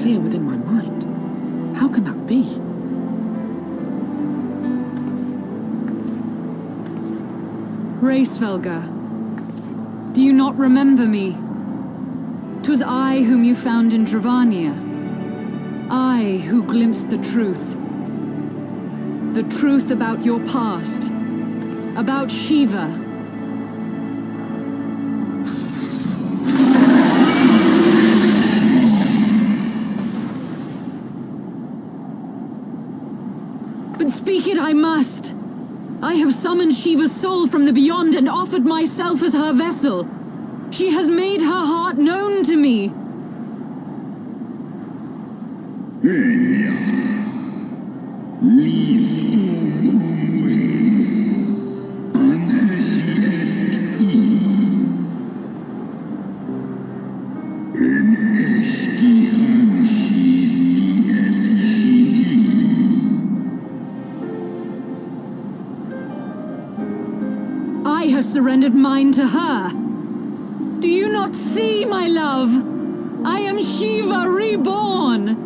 clear within my mind. How can that be? Racevelga, do you not remember me? 'Twas I whom you found in Dravania. I who glimpsed the truth. The truth about your past. About Shiva. But speak it I must. I have summoned Shiva's soul from the beyond and offered myself as her vessel. She has made her heart known to me. I have surrendered mine to her. Do you not see, my love? I am Shiva reborn.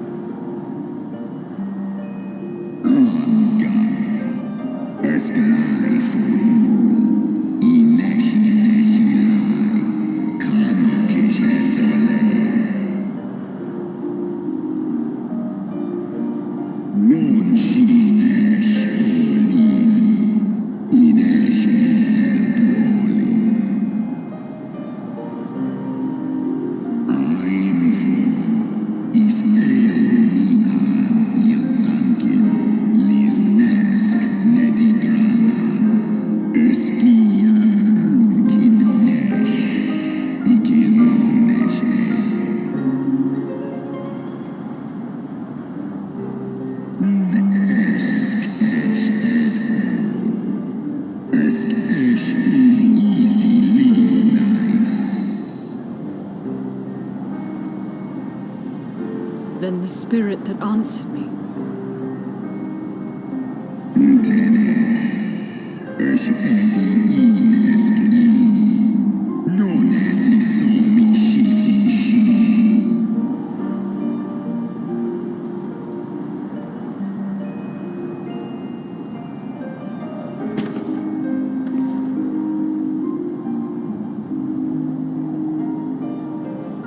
Then the spirit that answered me.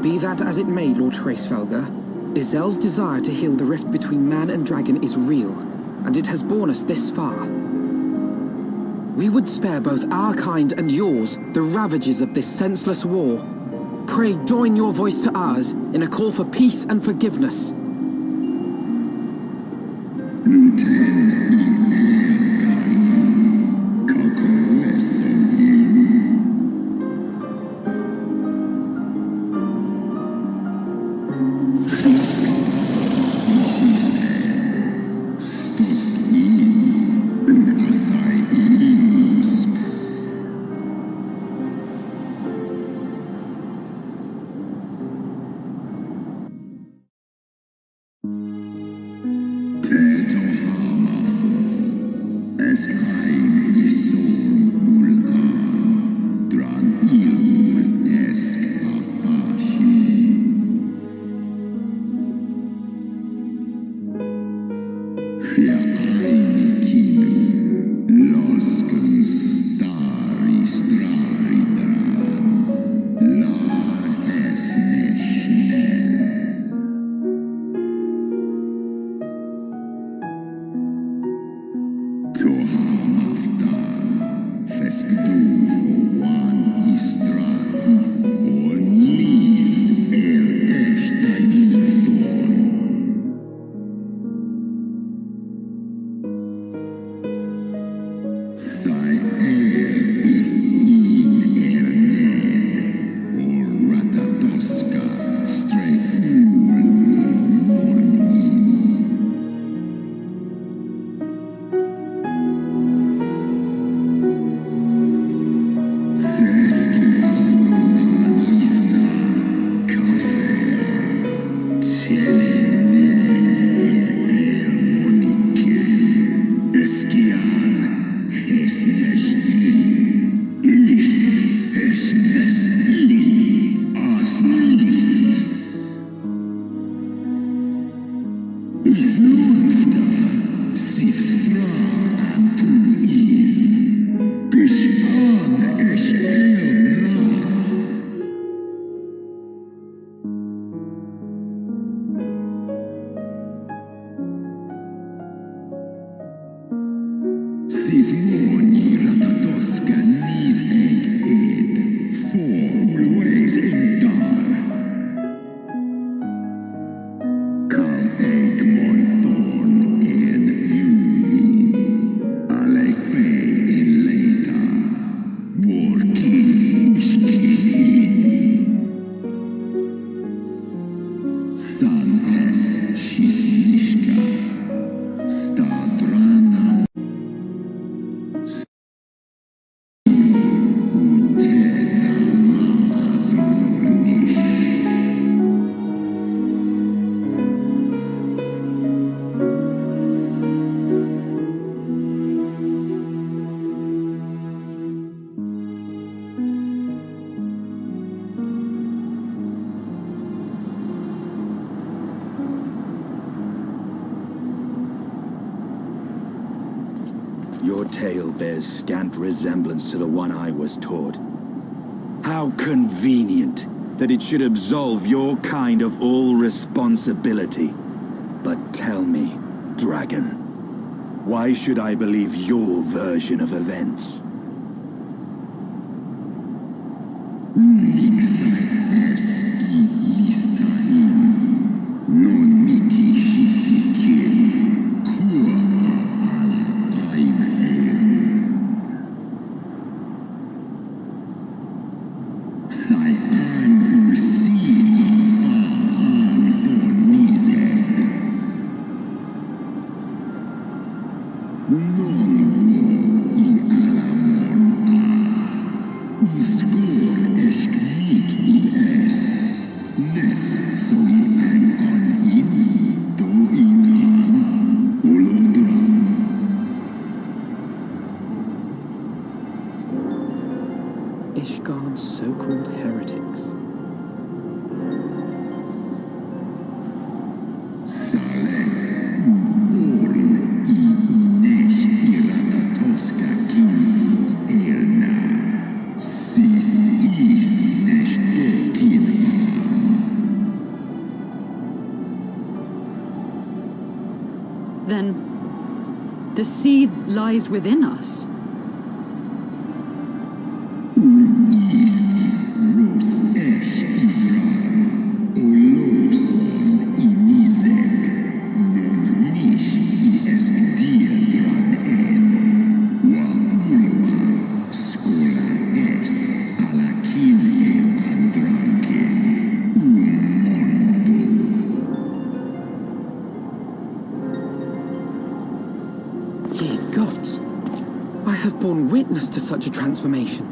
Be that as it may, Lord Racevelga, Izel's desire to heal the rift between man and dragon is real, and it has borne us this far. We would spare both our kind and yours the ravages of this senseless war. Pray join your voice to ours in a call for peace and forgiveness. Your tale bears scant resemblance to the one I was taught. How convenient that it should absolve your kind of all responsibility. But tell me, Dragon, why should I believe your version of events? Ishgard's so-called heretics. Then, the seed lies within us. Ye gods, I have borne witness to such a transformation.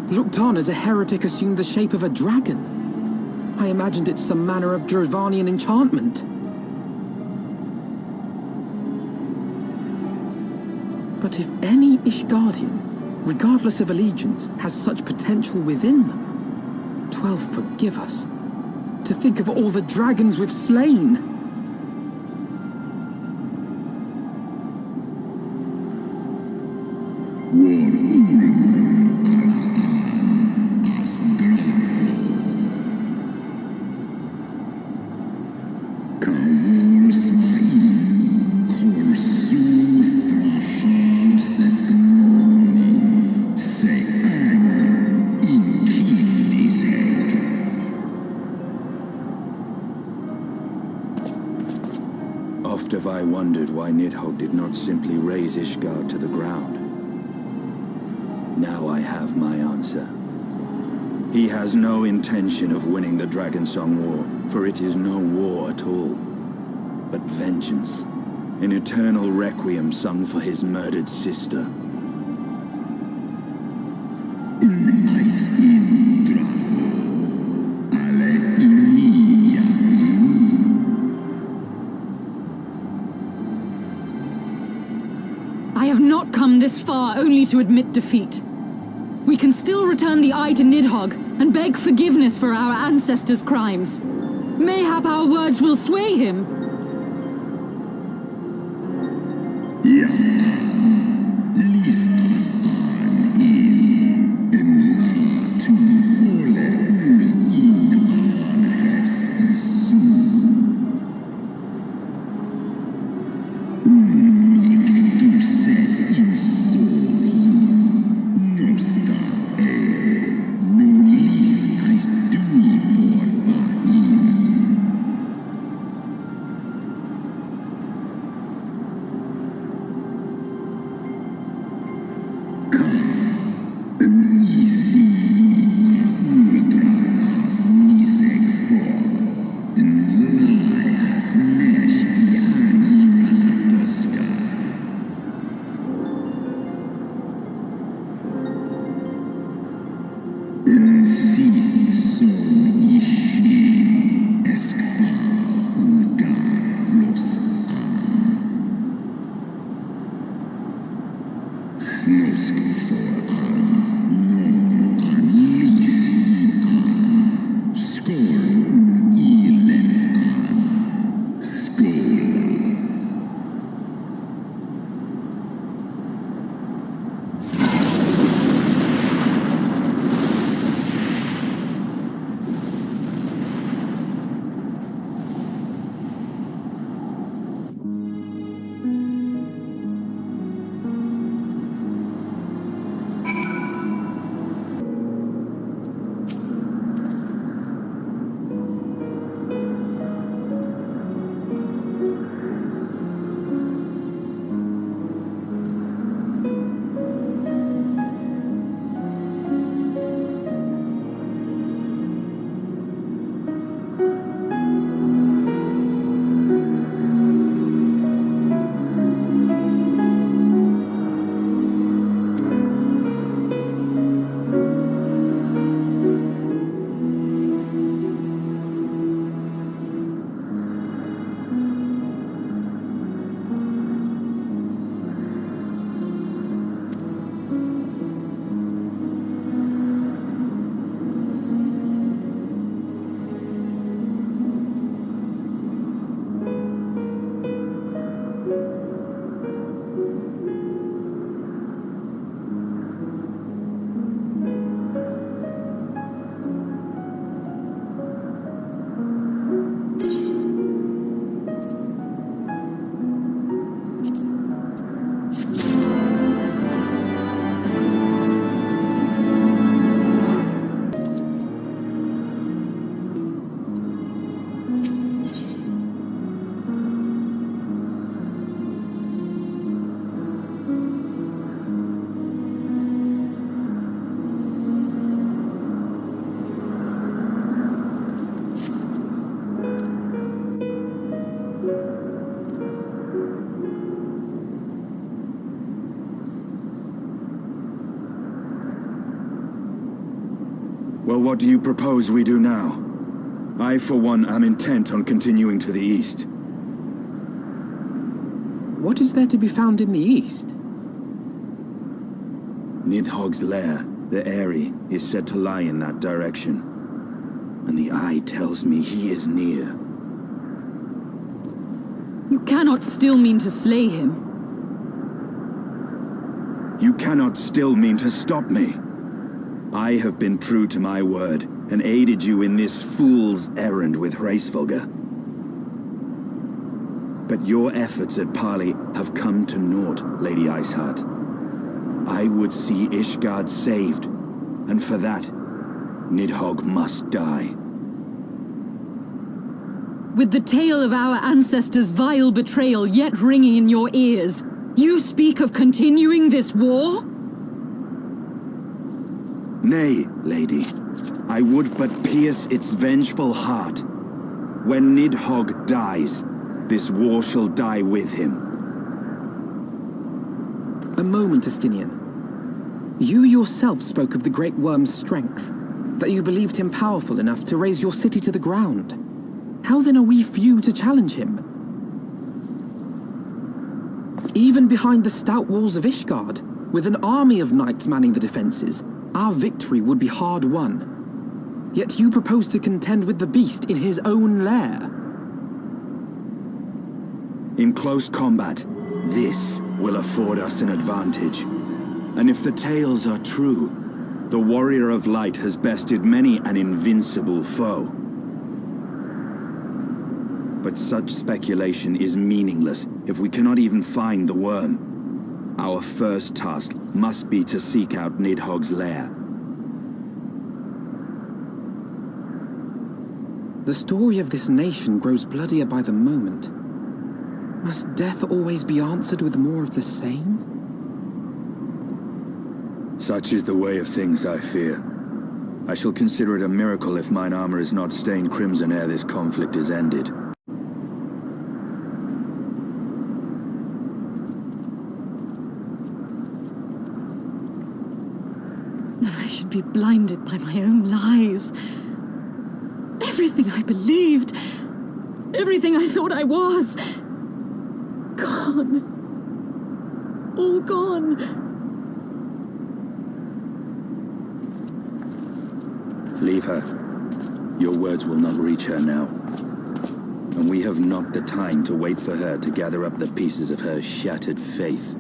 Looked on as a heretic assumed the shape of a dragon. I imagined it some manner of Dravanian enchantment. But if any Ishgardian, regardless of allegiance, has such potential within them, 12 forgive us. To think of all the dragons we've slain! Oft have I wondered why Nidhogg did not simply raze Ishgard to the ground. Now I have my answer. He has no intention of winning the Dragonsong War, for it is no war at all, but vengeance, an eternal requiem sung for his murdered sister. I have not come this far only to admit defeat. We can still return the eye to Nidhogg and beg forgiveness for our ancestors' crimes. Mayhap our words will sway him. Said Snusk for non unleash Scorn elets Skull. Well, what do you propose we do now? I, for one, am intent on continuing to the east. What is there to be found in the east? Nidhogg's lair, the Eyrie, is said to lie in that direction. And the eye tells me he is near. You cannot still mean to slay him. You cannot still mean to stop me. I have been true to my word, and aided you in this fool's errand with Hraesvelgr. But your efforts at parley have come to naught, Lady Iceheart. I would see Ishgard saved, and for that, Nidhogg must die. With the tale of our ancestors' vile betrayal yet ringing in your ears, you speak of continuing this war? Nay, lady. I would but pierce its vengeful heart. When Nidhogg dies, this war shall die with him. A moment, Estinian. You yourself spoke of the Great Worm's strength, that you believed him powerful enough to raise your city to the ground. How then are we few to challenge him? Even behind the stout walls of Ishgard, with an army of knights manning the defenses, our victory would be hard won. Yet you propose to contend with the beast in his own lair. In close combat, this will afford us an advantage. And if the tales are true, the Warrior of Light has bested many an invincible foe. But such speculation is meaningless if we cannot even find the worm. Our first task must be to seek out Nidhogg's lair. The story of this nation grows bloodier by the moment. Must death always be answered with more of the same? Such is the way of things, I fear. I shall consider it a miracle if mine armor is not stained crimson ere this conflict is ended. I should be blinded by my own lies. Everything I believed, everything I thought I was, gone. All gone. Leave her. Your words will not reach her now. And we have not the time to wait for her to gather up the pieces of her shattered faith.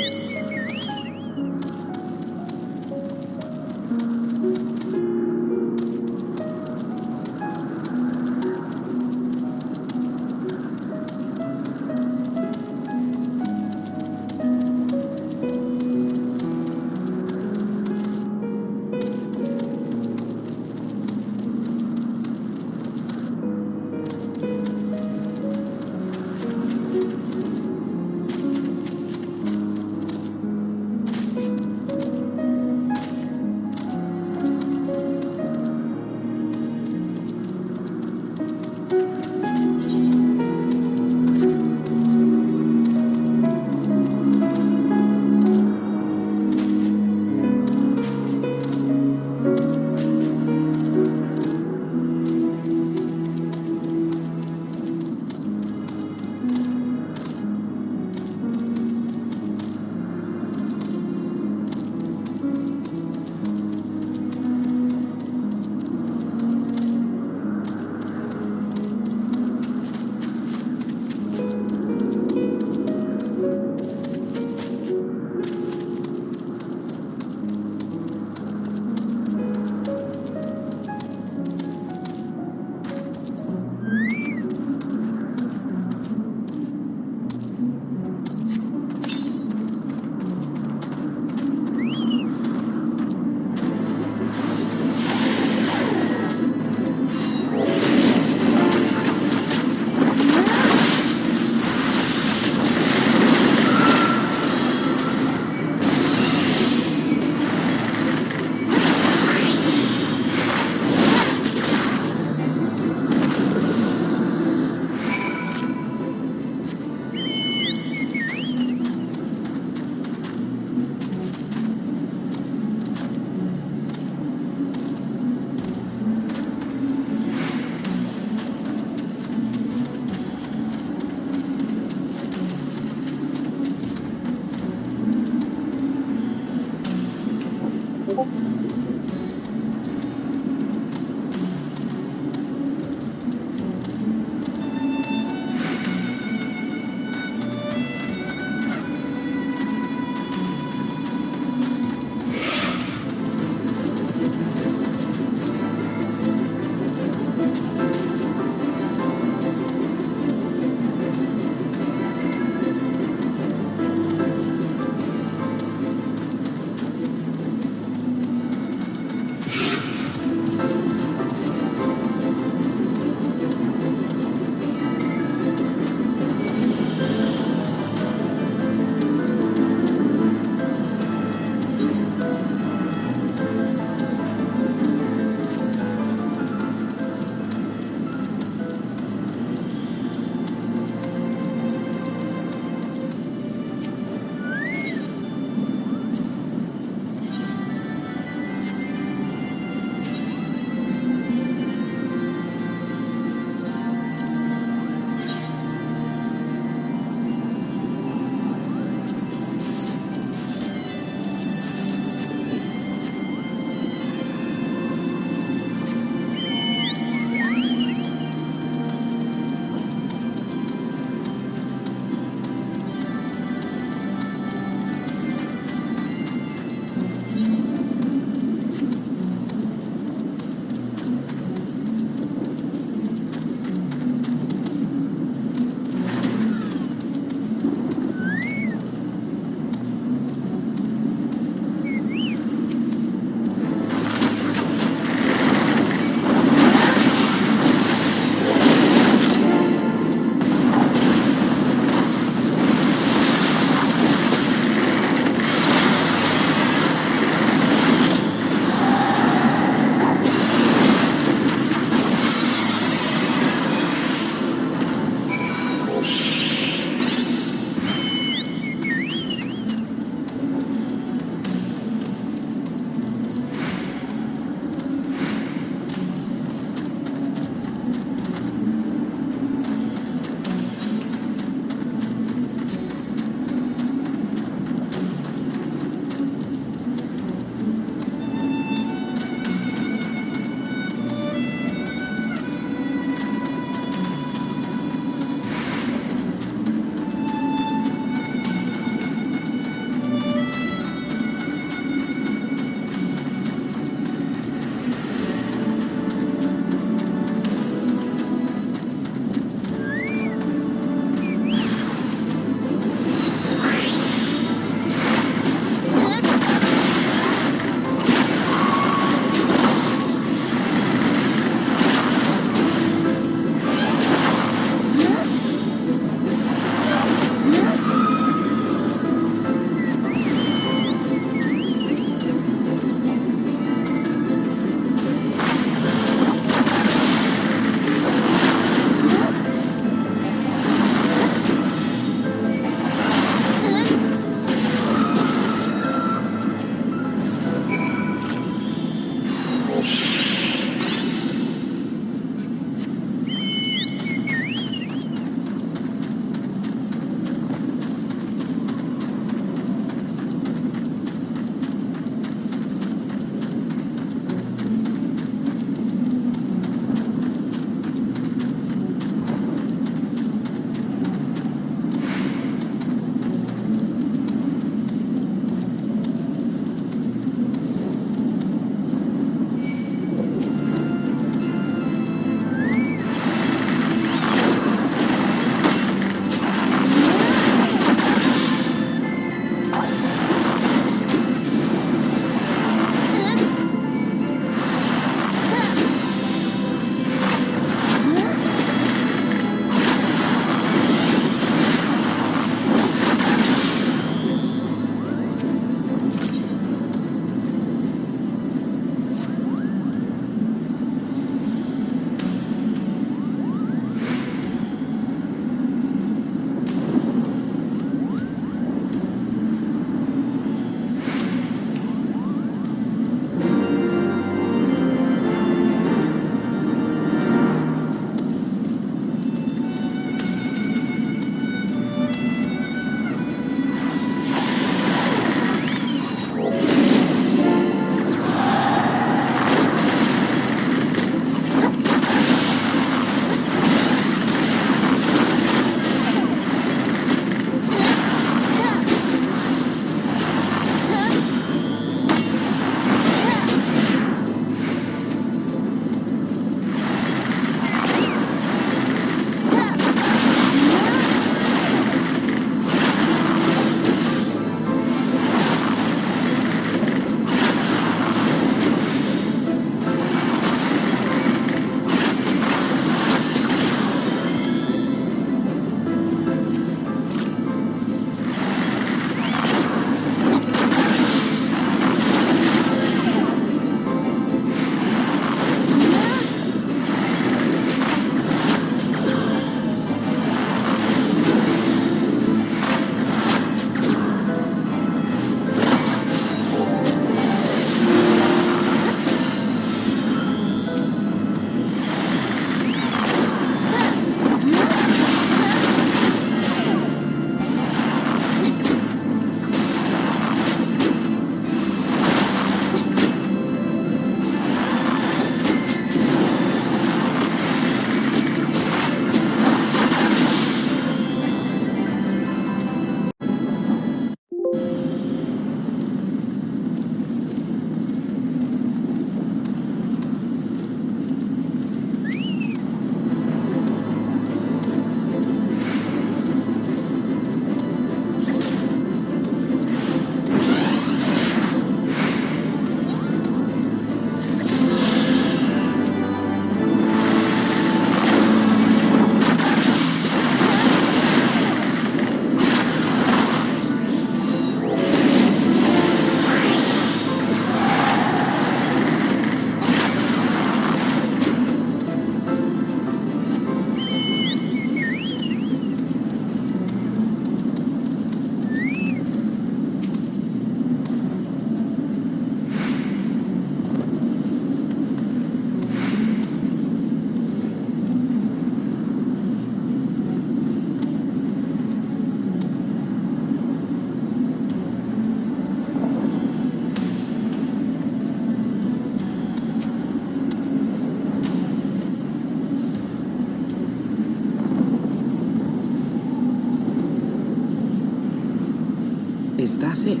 Is that it?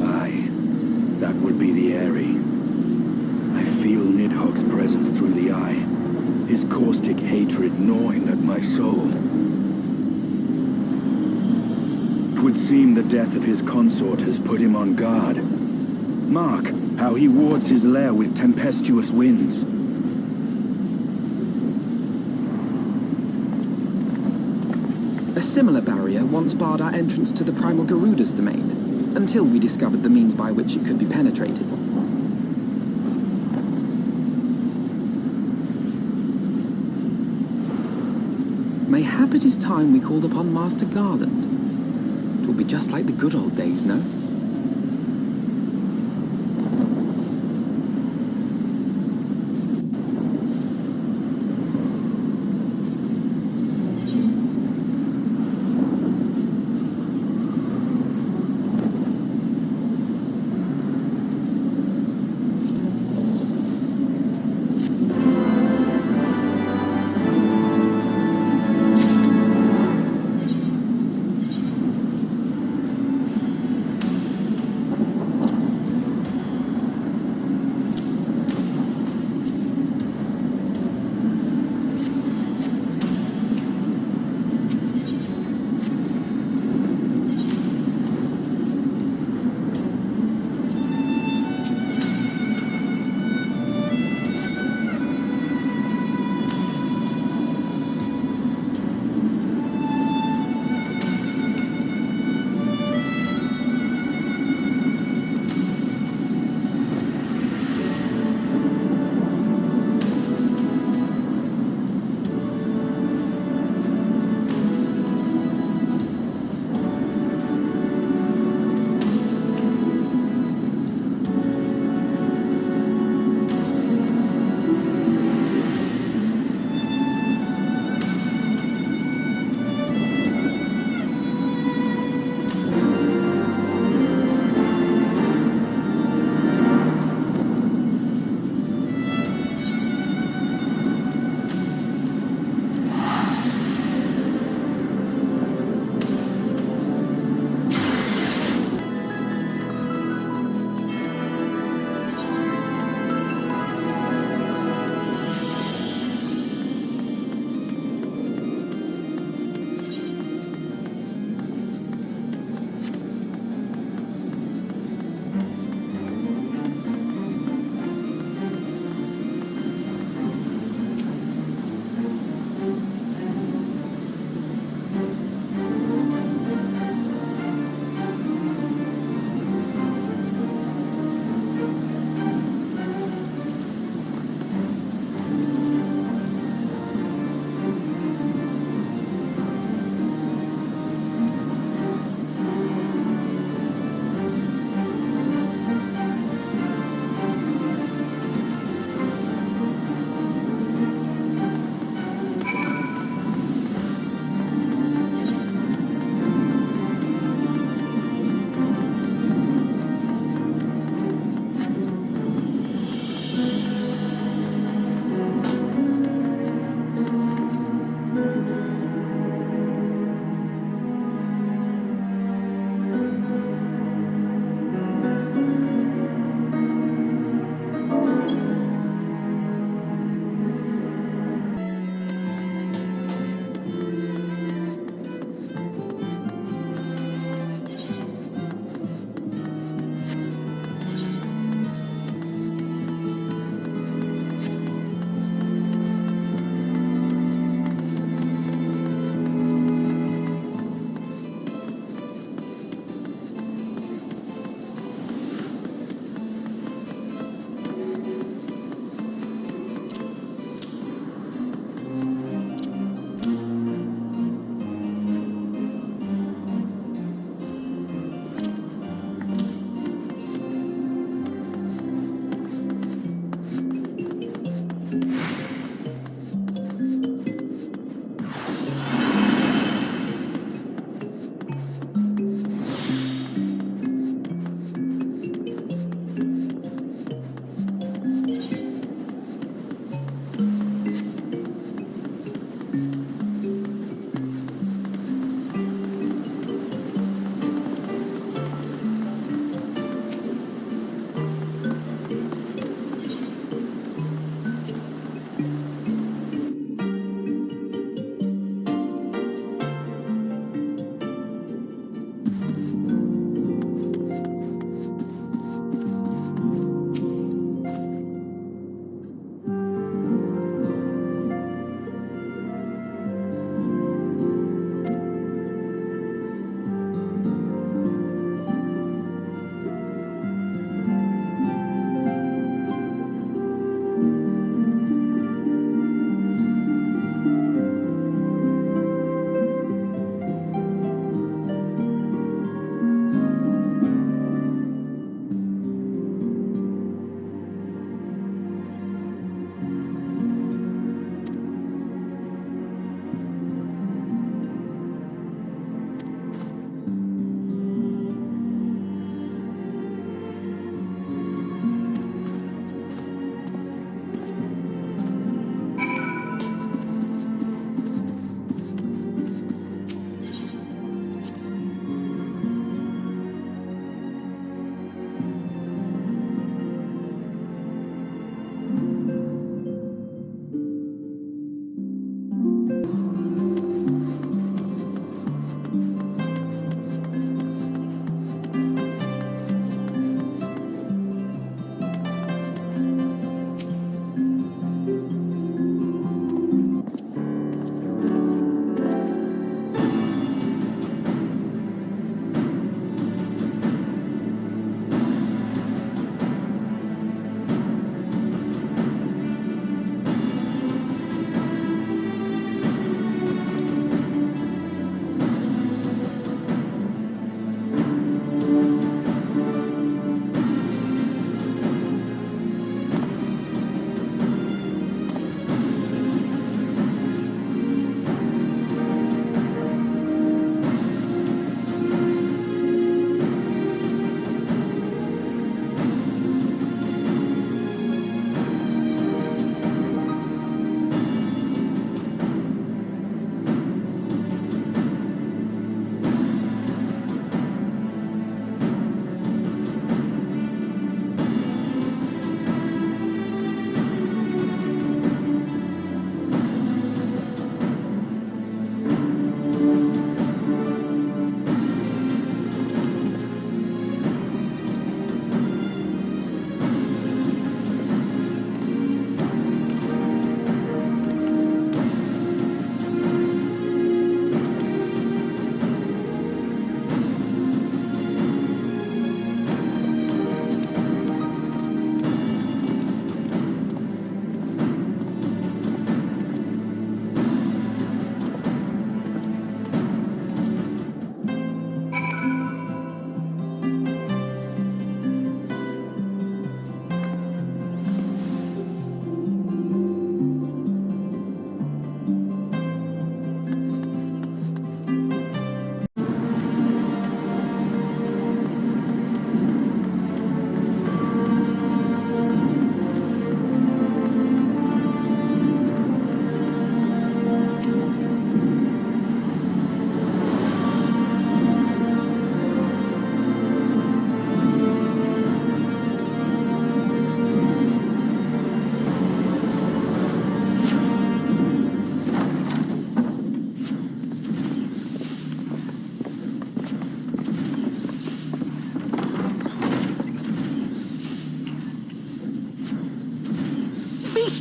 Aye, that would be the Eyrie. I feel Nidhogg's presence through the eye, his caustic hatred gnawing at my soul. 'Twould seem the death of his consort has put him on guard. Mark how he wards his lair with tempestuous winds. A similar barrier once barred our entrance to the primal Garuda's domain, until we discovered the means by which it could be penetrated. Mayhap it is time we called upon Master Garland. It will be just like the good old days, no?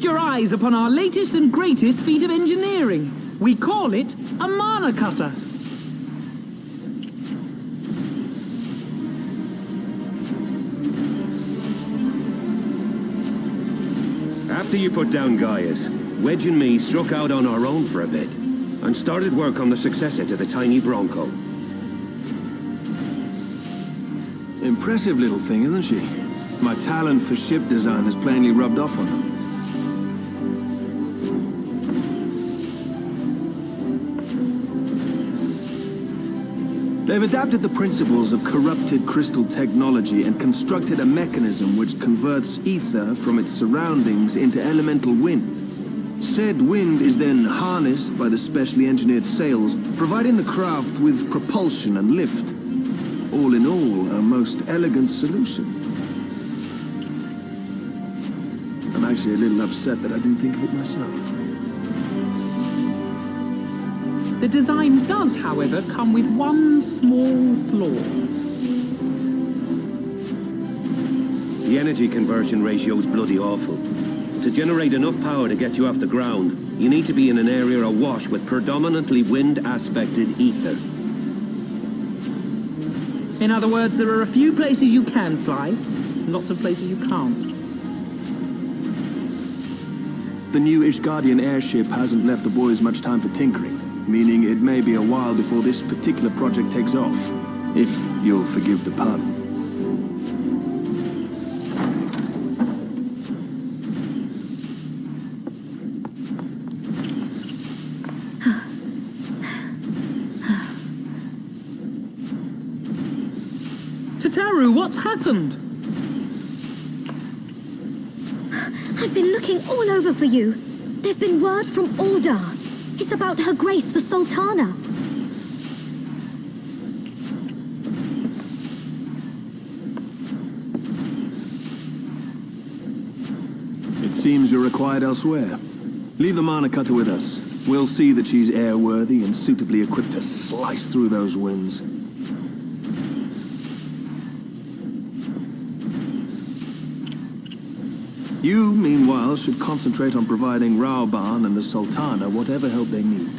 feast your eyes upon our latest and greatest feat of engineering. We call it a mana cutter. After you put down Gaius, Wedge and me struck out on our own for a bit, and started work on the successor to the tiny Bronco. Impressive little thing, isn't she? My talent for ship design has plainly rubbed off on her. They've adapted the principles of corrupted crystal technology and constructed a mechanism which converts ether from its surroundings into elemental wind. Said wind is then harnessed by the specially engineered sails, providing the craft with propulsion and lift. All in all, a most elegant solution. I'm actually a little upset that I didn't think of it myself. The design does, however, come with one small flaw. The energy conversion ratio is bloody awful. To generate enough power to get you off the ground, you need to be in an area awash with predominantly wind-aspected ether. In other words, there are a few places you can fly, and lots of places you can't. The new Ishgardian airship hasn't left the boys much time for tinkering, meaning it may be a while before this particular project takes off, if you'll forgive the pun. Tataru, what's happened? I've been looking all over for you. There's been word from Aldar. It's about Her Grace, the Sultana. It seems you're required elsewhere. Leave the mana cutter with us. We'll see that she's airworthy and suitably equipped to slice through those winds. You, meanwhile, should concentrate on providing Raoban and the Sultana whatever help they need.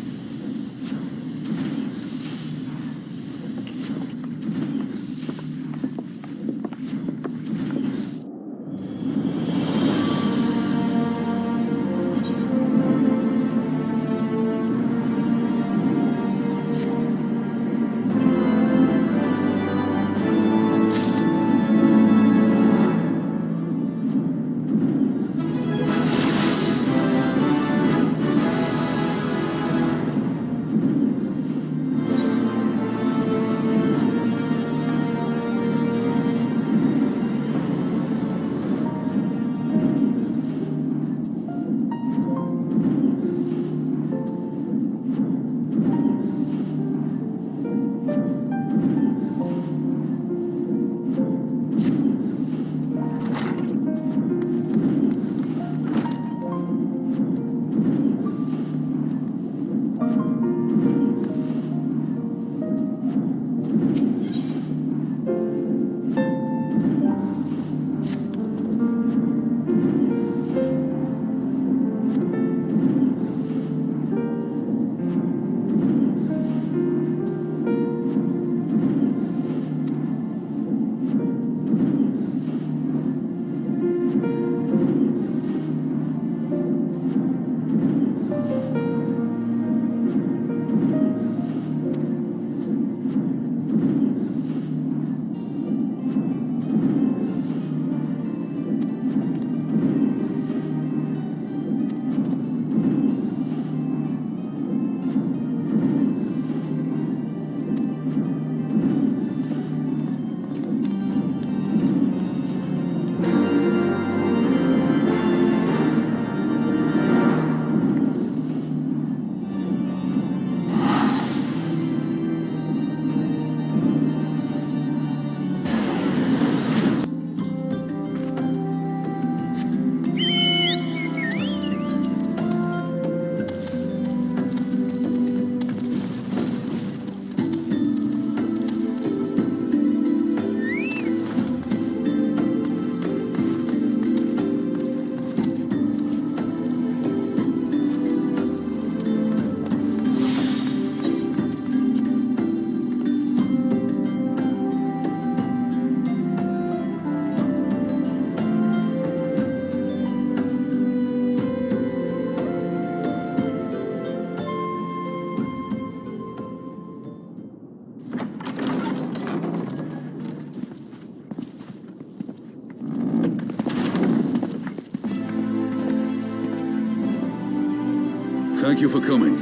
Thank you for coming.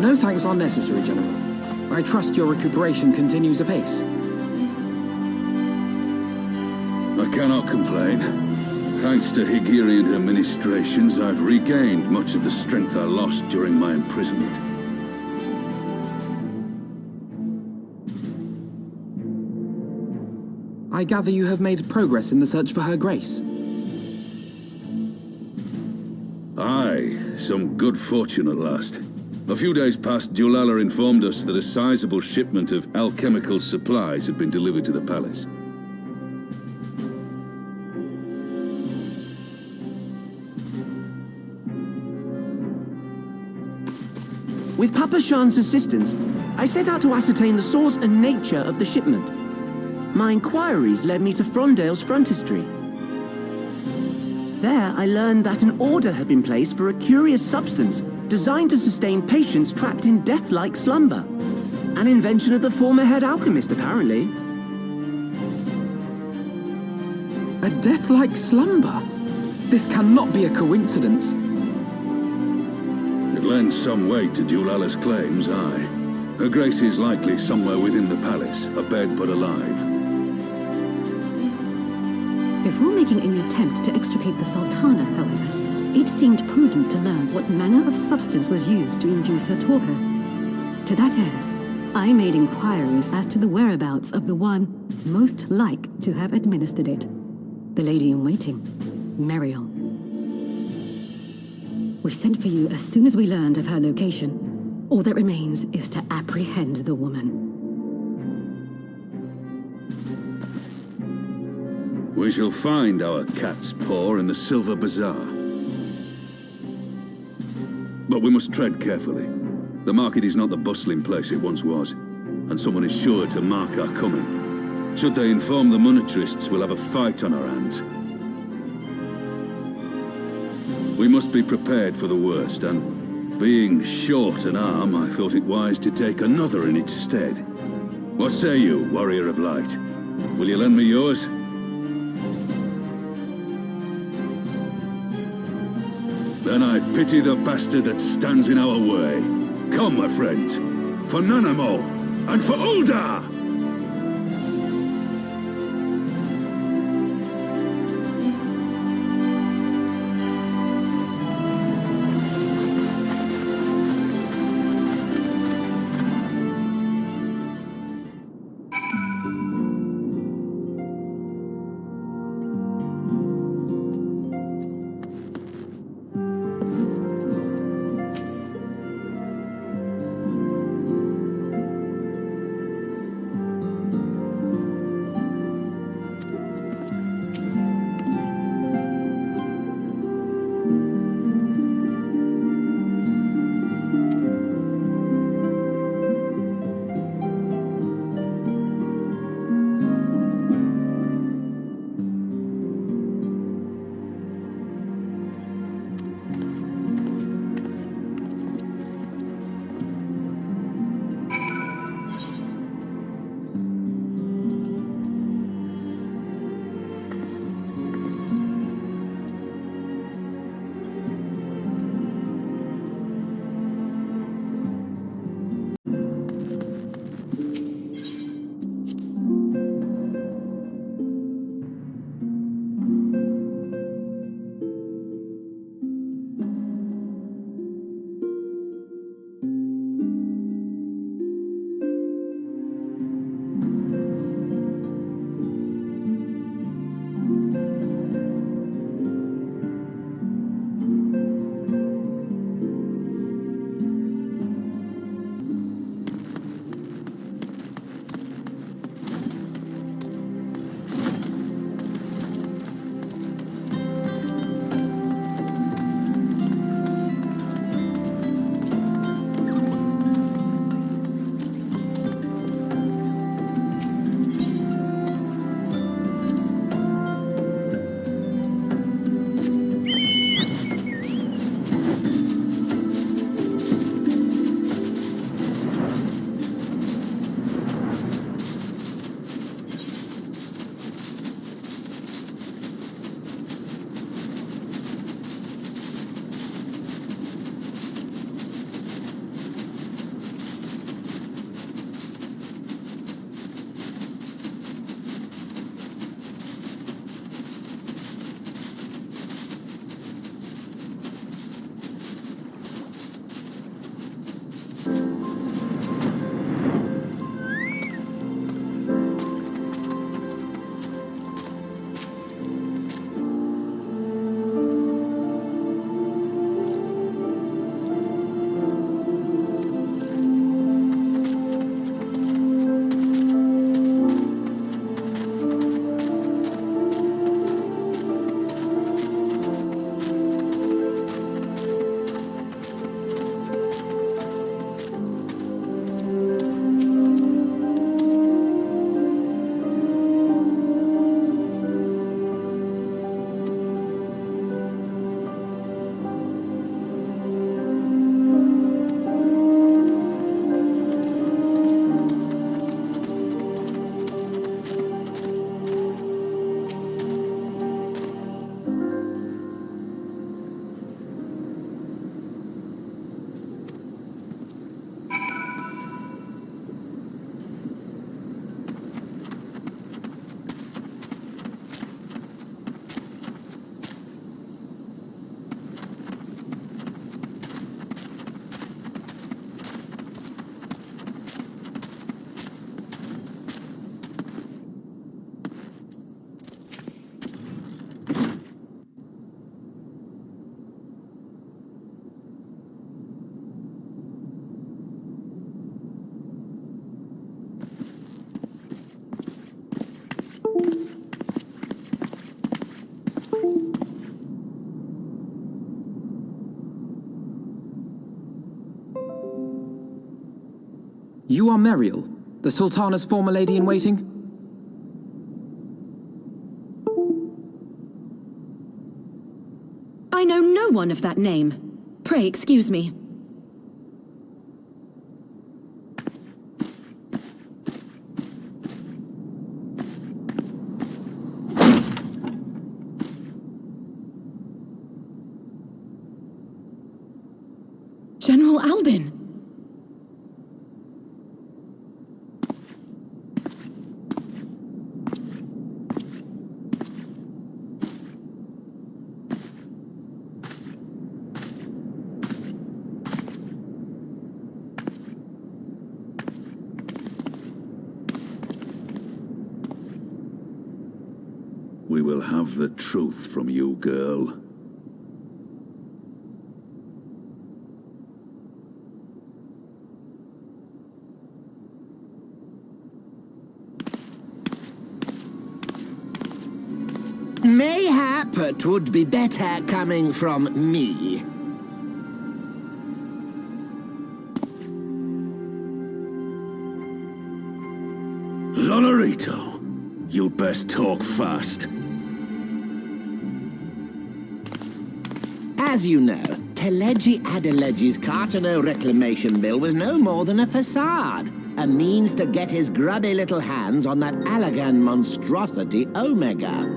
No thanks are necessary, General. I trust your recuperation continues apace. I cannot complain. Thanks to Higirian administrations, I've regained much of the strength I lost during my imprisonment. I gather you have made progress in the search for Her Grace. Aye, some good fortune at last. A few days past, Dulala informed us that a sizable shipment of alchemical supplies had been delivered to the palace. With Papa Shan's assistance, I set out to ascertain the source and nature of the shipment. My inquiries led me to Frondale's frontistery. There, I learned that an order had been placed for a curious substance designed to sustain patients trapped in death-like slumber. An invention of the former head alchemist, apparently. A death-like slumber? This cannot be a coincidence. It lends some weight to Dulala's claims, aye. Her Grace is likely somewhere within the palace, abed but alive. Before making any attempt to extricate the Sultana, however, it seemed prudent to learn what manner of substance was used to induce her torpor. To that end, I made inquiries as to the whereabouts of the one most like to have administered it. The lady-in-waiting, Muriel. We sent for you as soon as we learned of her location. All that remains is to apprehend the woman. We shall find our cat's paw in the Silver Bazaar. But we must tread carefully. The market is not the bustling place it once was, and someone is sure to mark our coming. Should they inform the monetarists, we'll have a fight on our hands. We must be prepared for the worst, and being short an arm, I thought it wise to take another in its stead. What say you, Warrior of Light? Will you lend me yours? Then I pity the bastard that stands in our way. Come, my friends, for Nanamo, and for Ul'dah! You are Meriel, the Sultana's former lady-in-waiting? I know no one of that name. Pray excuse me. General Alden! We will have the truth from you, girl. Mayhap it would be better coming from me. Lonorito, you best talk fast. As you know, Teleji Adeleji's Cartano reclamation bill was no more than a facade, a means to get his grubby little hands on that Allagan monstrosity Omega.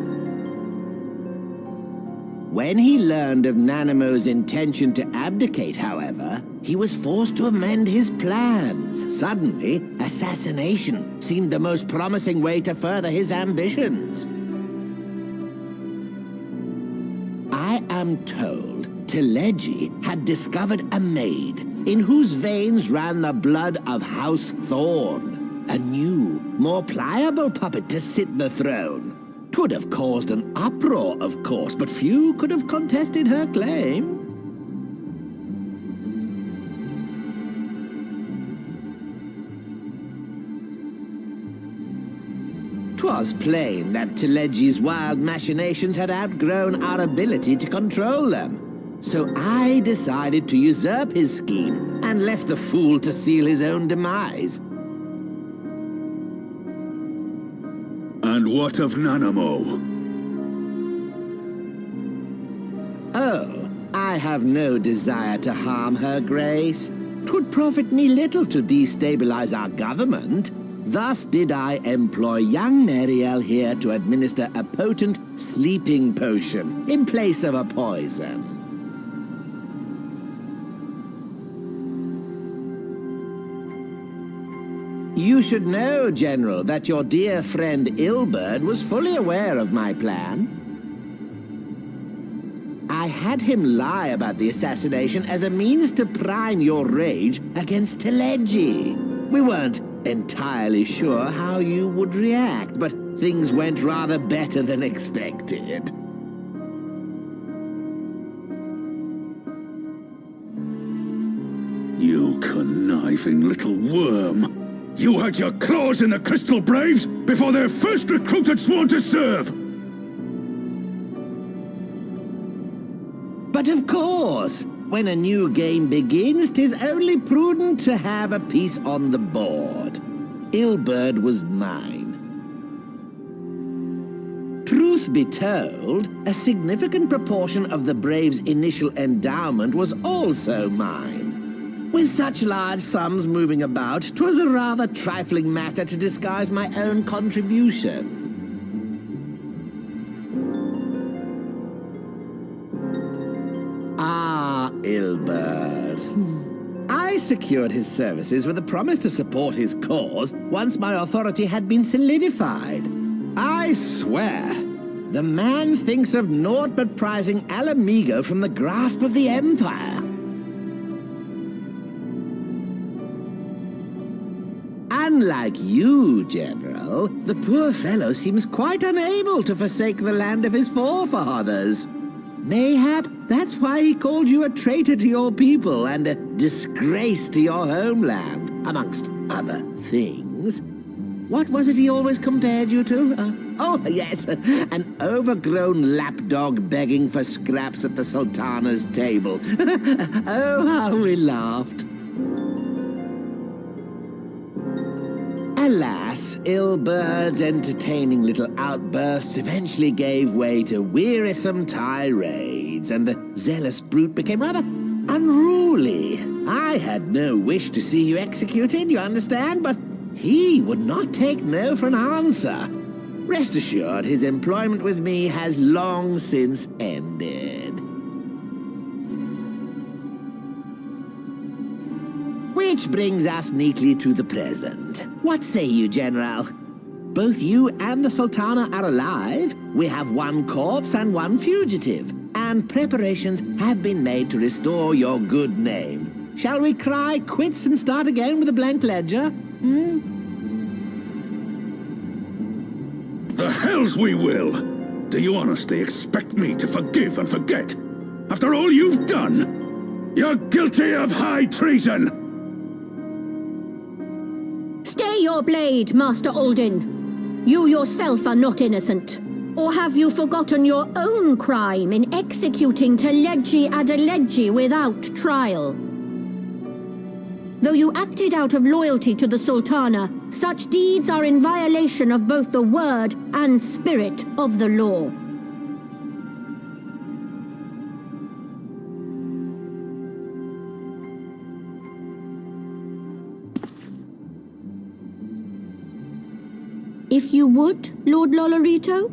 When he learned of Nanamo's intention to abdicate, however, he was forced to amend his plans. Suddenly, assassination seemed the most promising way to further his ambitions. I am told Teleji had discovered a maid in whose veins ran the blood of House Thorn, a new, more pliable puppet to sit the throne. 'Twould have caused an uproar, of course, but few could have contested her claim. 'Twas plain that Teleji's wild machinations had outgrown our ability to control them. So I decided to usurp his scheme and left the fool to seal his own demise. And what of Nanamo? Oh, I have no desire to harm her grace. 'Twould profit me little to destabilize our government. Thus did I employ young Meriel here to administer a potent sleeping potion in place of a poison. You should know, General, that your dear friend Ilberd was fully aware of my plan. I had him lie about the assassination as a means to prime your rage against Teleji. We weren't entirely sure how you would react, but things went rather better than expected. You conniving little worm! You had your claws in the Crystal Braves before their first recruit had sworn to serve! But of course, when a new game begins, 'tis only prudent to have a piece on the board. Ilberd was mine. Truth be told, a significant proportion of the Braves' initial endowment was also mine. With such large sums moving about, 'twas a rather trifling matter to disguise my own contribution. Ah, Ilberd. I secured his services with a promise to support his cause once my authority had been solidified. I swear, the man thinks of naught but prizing Alamigo from the grasp of the Empire. Unlike you, General, the poor fellow seems quite unable to forsake the land of his forefathers. Mayhap that's why he called you a traitor to your people and a disgrace to your homeland, amongst other things. What was it he always compared you to? Oh, yes, an overgrown lapdog begging for scraps at the Sultana's table. Oh, how we laughed. Alas, Ilbert's entertaining little outbursts eventually gave way to wearisome tirades, and the zealous brute became rather unruly. I had no wish to see you executed, you understand, but he would not take no for an answer. Rest assured, his employment with me has long since ended. Which brings us neatly to the present. What say you, General? Both you and the Sultana are alive. We have one corpse and one fugitive, and preparations have been made to restore your good name. Shall we cry quits and start again with a blank ledger? The hells we will! Do you honestly expect me to forgive and forget? After all you've done? You're guilty of high treason! Stay your blade, Master Alden. You yourself are not innocent. Or have you forgotten your own crime in executing Teleggi Adeleggi without trial? Though you acted out of loyalty to the Sultana, such deeds are in violation of both the word and spirit of the law. If you would, Lord Lolorito,